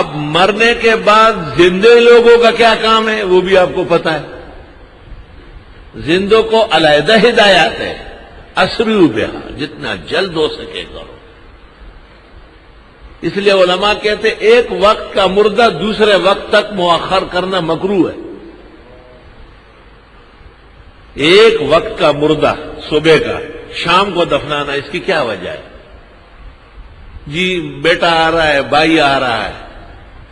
اب مرنے کے بعد زندے لوگوں کا کیا کام ہے وہ بھی آپ کو پتا ہے. زندوں کو علیحدہ ہدایات ہے، اسریو بہا، جتنا جلد ہو سکے کرو. اس لیے علماء کہتے ایک وقت کا مردہ دوسرے وقت تک مؤخر کرنا مکروہ ہے. ایک وقت کا مردہ صبح کا شام کو دفنانا، اس کی کیا وجہ ہے؟ جی بیٹا آ رہا ہے، بھائی آ رہا ہے،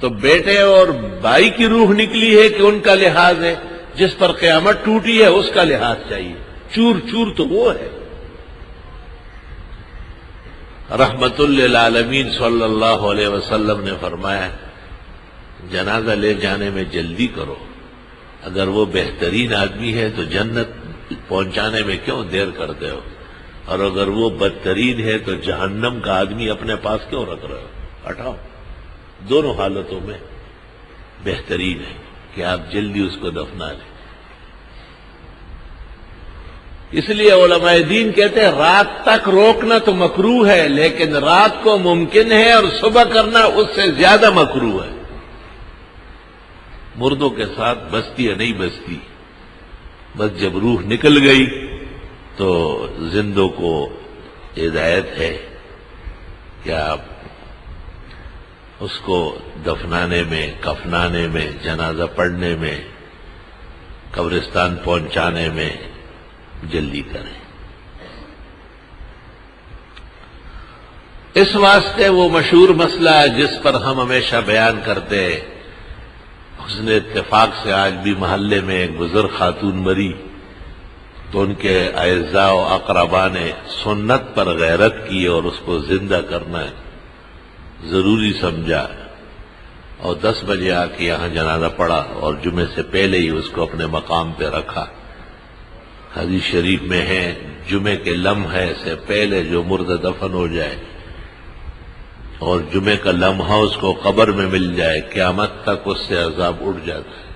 تو بیٹے اور بھائی کی روح نکلی ہے کہ ان کا لحاظ ہے؟ جس پر قیامت ٹوٹی ہے اس کا لحاظ چاہیے. چور چور تو وہ ہے. رحمت للعالمین صلی اللہ علیہ وسلم نے فرمایا جنازہ لے جانے میں جلدی کرو. اگر وہ بہترین آدمی ہے تو جنت پہنچانے میں کیوں دیر کرتے ہو، اور اگر وہ بدترین ہے تو جہنم کا آدمی اپنے پاس کیوں رکھ رہے ہو؟ ہٹاؤ. دونوں حالتوں میں بہترین ہے کہ آپ جلدی اس کو دفنا لیں. اس لیے علماء دین کہتے ہیں رات تک روکنا تو مکروہ ہے، لیکن رات کو ممکن ہے اور صبح کرنا اس سے زیادہ مکروہ ہے. مردوں کے ساتھ بستی یا نہیں بستی، بس جب روح نکل گئی تو زندوں کو ہدایت ہے کہ آپ اس کو دفنانے میں، کفنانے میں، جنازہ پڑھنے میں، قبرستان پہنچانے میں جلدی کریں. اس واسطے وہ مشہور مسئلہ ہے جس پر ہم ہمیشہ بیان کرتے ہیں. حسن اتفاق سے آج بھی محلے میں ایک بزرگ خاتون مری تو ان کے اعزاء و اقربا نے سنت پر غیرت کی اور اس کو زندہ کرنا ضروری سمجھا، اور 10 بجے آ کے یہاں جنازہ پڑا اور جمعے سے پہلے ہی اس کو اپنے مقام پہ رکھا. حدیث شریف میں ہے جمعے کے لمحے سے پہلے جو مردہ دفن ہو جائے اور جمعے کا لمحہ اس کو قبر میں مل جائے، قیامت تک اس سے عذاب اٹھ جاتا ہے.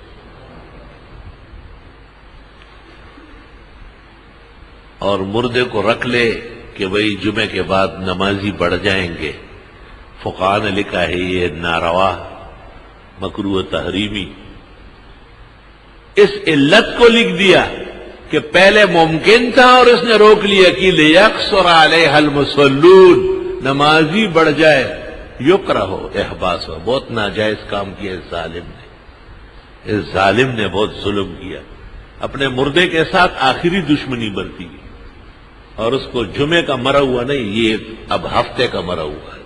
اور مردے کو رکھ لے کہ وہی جمعے کے بعد نمازی بڑھ جائیں گے. فقہاء نے لکھا ہے یہ ناروا، مکروہ تحریمی. اس علت کو لکھ دیا کہ پہلے ممکن تھا اور اس نے روک لیا کہ لیکثر علیہ المصلون، نمازی بڑھ جائے. یکرہ احباس ہو، بہت ناجائز کام کیا اس ظالم نے. اس ظالم نے بہت ظلم کیا، اپنے مردے کے ساتھ آخری دشمنی برتی اور اس کو جمعے کا مرا ہوا نہیں، یہ اب ہفتے کا مرا ہوا ہے.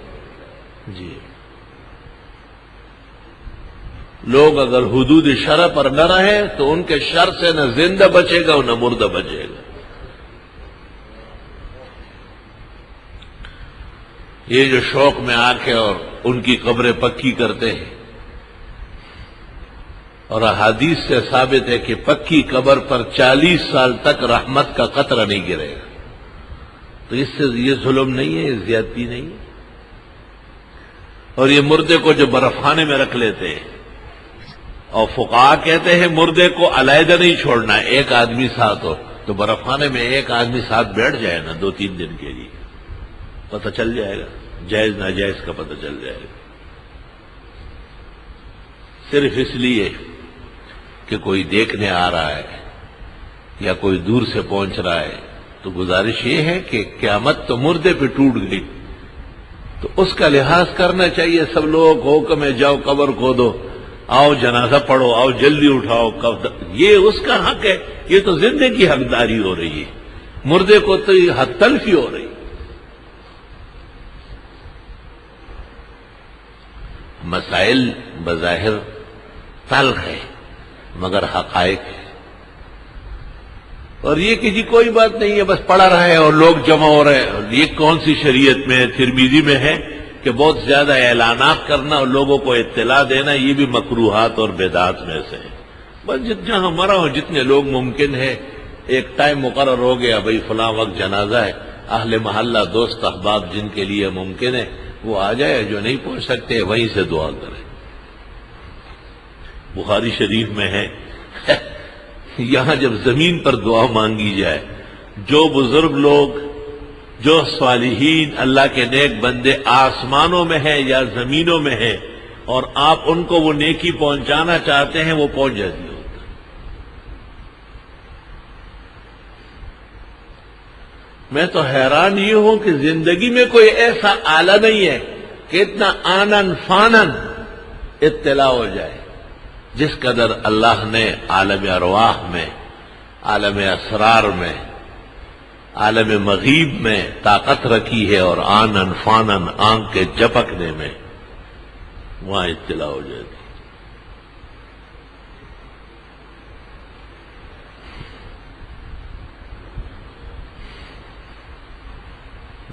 جی لوگ اگر حدود شرع پر نہ رہیں تو ان کے شر سے نہ زندہ بچے گا اور نہ مردہ بچے گا. یہ جو شوق میں آ کے اور ان کی قبریں پکی کرتے ہیں، اور احادیث سے ثابت ہے کہ پکی قبر پر 40 سال تک رحمت کا قطرہ نہیں گرے گا، تو اس سے یہ ظلم نہیں ہے، یہ زیادتی نہیں ہے. اور یہ مردے کو جو برف خانے میں رکھ لیتے ہیں، اور فقہاء کہتے ہیں مردے کو علیحدہ نہیں چھوڑنا، ایک آدمی ساتھ ہو، تو برف خانے میں ایک آدمی ساتھ بیٹھ جائے نا 2-3 دن کے لیے، پتہ چل جائے گا، جائز ناجائز کا پتہ چل جائے گا. صرف اس لیے کہ کوئی دیکھنے آ رہا ہے یا کوئی دور سے پہنچ رہا ہے، تو گزارش یہ ہے کہ قیامت تو مردے پہ ٹوٹ گئی، تو اس کا لحاظ کرنا چاہیے. سب لوگ حکم ہے جاؤ قبر کھودو، آؤ جنازہ پڑھو، آؤ جلدی اٹھاؤ، یہ اس کا حق ہے. یہ تو زندے کی حقداری ہو رہی ہے، مردے کو تو یہ حق تلفی ہو رہی. مسائل بظاہر تلخ ہے مگر حقائق ہے. اور یہ کہ جی کوئی بات نہیں ہے، بس پڑھا رہا ہے اور لوگ جمع ہو رہے ہیں. یہ کون سی شریعت میں ہے؟ ترمذی میں ہے کہ بہت زیادہ اعلانات کرنا اور لوگوں کو اطلاع دینا یہ بھی مکروہات اور بدعات میں سے ہے. بس جہاں مرا ہو جتنے لوگ ممکن ہے، ایک ٹائم مقرر ہو گیا بھئی فلاں وقت جنازہ ہے، اہل محلہ دوست احباب جن کے لیے ممکن ہے وہ آ جائے، جو نہیں پہنچ سکتے وہیں سے دعا کریں. بخاری شریف میں ہے یہاں جب زمین پر دعا مانگی جائے، جو بزرگ لوگ، جو صالحین اللہ کے نیک بندے آسمانوں میں ہیں یا زمینوں میں ہیں، اور آپ ان کو وہ نیکی پہنچانا چاہتے ہیں، وہ پہنچ جاتی ہے۔ میں تو حیران یہ ہوں کہ زندگی میں کوئی ایسا آلہ نہیں ہے کہ اتنا آنن فانن اطلاع ہو جائے جس قدر اللہ نے عالم ارواح میں، عالم اسرار میں، عالم مغیب میں طاقت رکھی ہے، اور آنن فانن آنکھ کے جھپکنے میں وہاں اطلاع ہو جاتی۔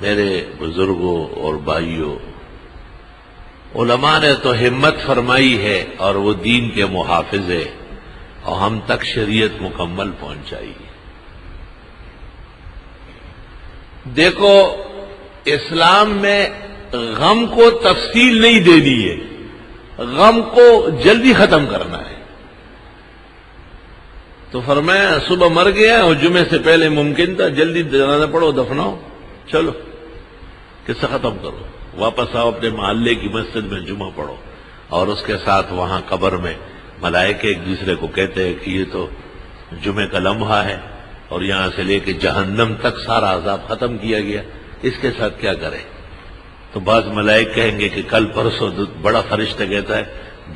میرے بزرگوں اور بھائیوں، علماء نے تو ہمت فرمائی ہے اور وہ دین کے محافظ ہے، اور ہم تک شریعت مکمل پہنچائی ہے۔ دیکھو، اسلام میں غم کو تفصیل نہیں دینی ہے، غم کو جلدی ختم کرنا ہے۔ تو فرمایا صبح مر گیا اور جمعے سے پہلے ممکن تھا، جلدی جنازہ پڑھو، دفناؤ، چلو قصہ ختم کرو، واپس آؤ اپنے محلے کی مسجد میں جمعہ پڑھو۔ اور اس کے ساتھ وہاں قبر میں ملائکے ایک دوسرے کو کہتے ہیں کہ یہ تو جمعے کا لمحہ ہے، اور یہاں سے لے کے جہنم تک سارا عذاب ختم کیا گیا، اس کے ساتھ کیا کریں؟ تو بعض ملائک کہیں گے کہ کل پرسوں بڑا فرشتہ کہتا ہے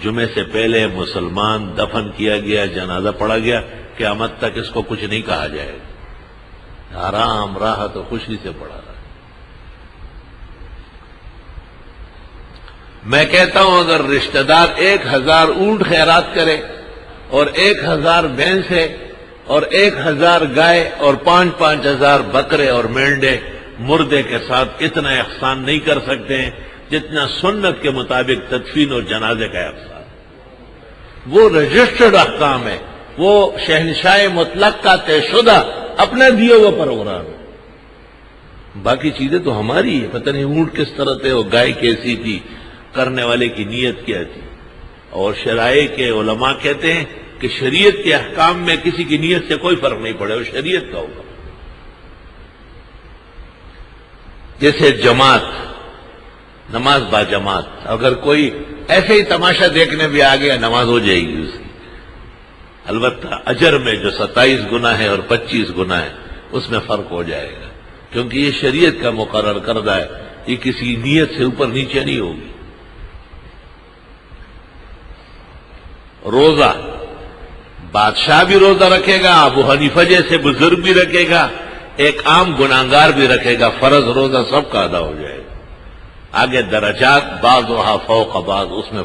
جمعے سے پہلے مسلمان دفن کیا گیا، جنازہ پڑھا گیا، قیامت تک اس کو کچھ نہیں کہا جائے گا، آرام راحت و خوشی سے پڑھا رہا۔ میں کہتا ہوں اگر رشتہ دار 1000 اونٹ خیرات کرے اور 1000 بھینسیں اور 1000 گائے اور 5,000 بکرے اور مینڈے مردے کے ساتھ اتنا احسان نہیں کر سکتے ہیں جتنا سنت کے مطابق تدفین اور جنازے کا احسان۔ وہ رجسٹرڈ احکام ہے، وہ شہنشاہ مطلق کا طے شدہ اپنا دیے ہوا پروگرام ہے۔ باقی چیزیں تو ہماری ہے، پتہ نہیں اونٹ کس طرح تھے اور گائے کیسی تھی، کرنے والے کی نیت کیا تھی۔ اور شرائع کے علماء کہتے ہیں کہ شریعت کے احکام میں کسی کی نیت سے کوئی فرق نہیں پڑے، وہ شریعت کا ہوگا۔ جیسے جماعت، نماز با جماعت، اگر کوئی ایسے ہی تماشا دیکھنے بھی آ گیا نماز ہو جائے گی اس کی، البتہ اجر میں جو 27 گنا ہے اور 25 گنا ہے اس میں فرق ہو جائے گا، کیونکہ یہ شریعت کا مقرر کردہ ہے، یہ کسی نیت سے اوپر نیچے نہیں ہوگی۔ روزہ، بادشاہ بھی روزہ رکھے گا، ابو حنیفہ جیسے بزرگ بھی رکھے گا، ایک عام گناہگار بھی رکھے گا، فرض روزہ سب کا ادا ہو جائے گا۔ آگے درجات، بعض وہاں فوق بعض، اس میں